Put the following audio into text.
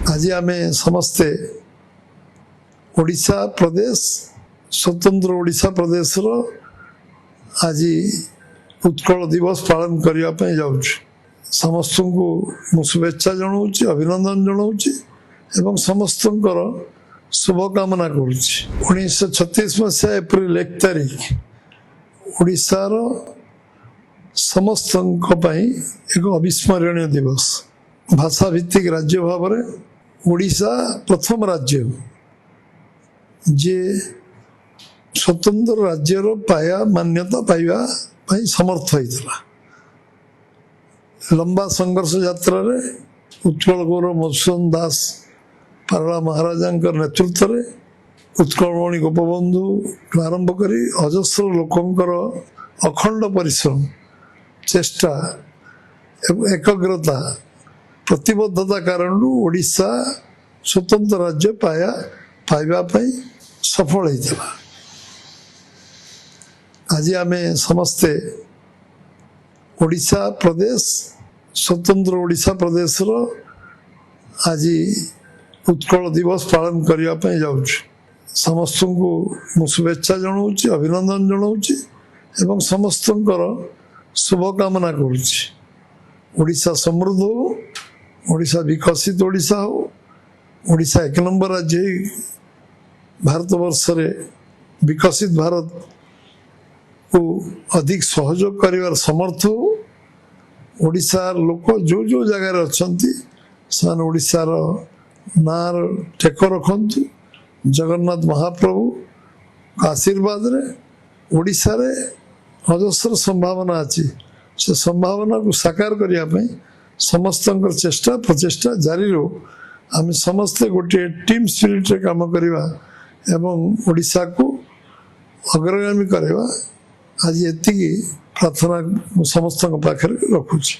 आज आम समस्ते ओडिशा प्रदेश स्वतंत्र ओडिशा प्रदेश रो आज उत्कल दिवस पालन करने जाऊँ समस्त को मु शुभेच्छा जनाऊँगी अभिनंदन जनाऊँगी एवं समस्त शुभकामना करुँच 1936 मसीहा एप्रिल 1 तारिख ओडिशार समस्त एक अविस्मरणीय दिवस भाषा भित्तिक राज्य भाव में ओडिशा प्रथम राज्य जे स्वतंत्र राज्य पाया मान्यता पाइबा समर्थ होता लंबा संघर्ष यात्रा रे उत्कल गौरव मधुसूदन दास पारला महाराजा नेतृत्व में उत्कलमणि गोपबंधु आरंभ कर अजस्र लोकंकर अखंड परिश्रम चेष्टा एकाग्रता प्रतिबद्धता कारण ओडिशा स्वतंत्र राज्य पाइबा सफल होता आज आम समस्ते ओडिशा प्रदेश स्वतंत्र ओडिशा प्रदेश रो आज उत्कल दिवस पालन करने जाऊँ समस्त को मु शुभेच्छा जनाऊँगी अभिनंदन जनाऊँगी एवं समस्त शुभकामना करुँच ओडिशा समृद्ध हो ओडिशा विकसित ओडिशा हो ओडिशा 1 नंबर राज्य भारत वर्ष रे विकसित भारत को अधिक सहयोग कर समर्थ हो ओडिशा लोक जो जो जगार अच्छा से ओडिशार ना टेक रखु जगन्नाथ महाप्रभु आशीर्वाद रे ओडिशा रे अजस्र संभावना अच्छी से संभावना को साकार करने समस्त चेष्टा प्रचेष्टा जारी रो आम समस्ते गोटे टीम स्पिरिट रे काम करवा एवं ओडिशा को अग्रगामी करवा आज एति प्रार्थना समस्त पाखे रखुची।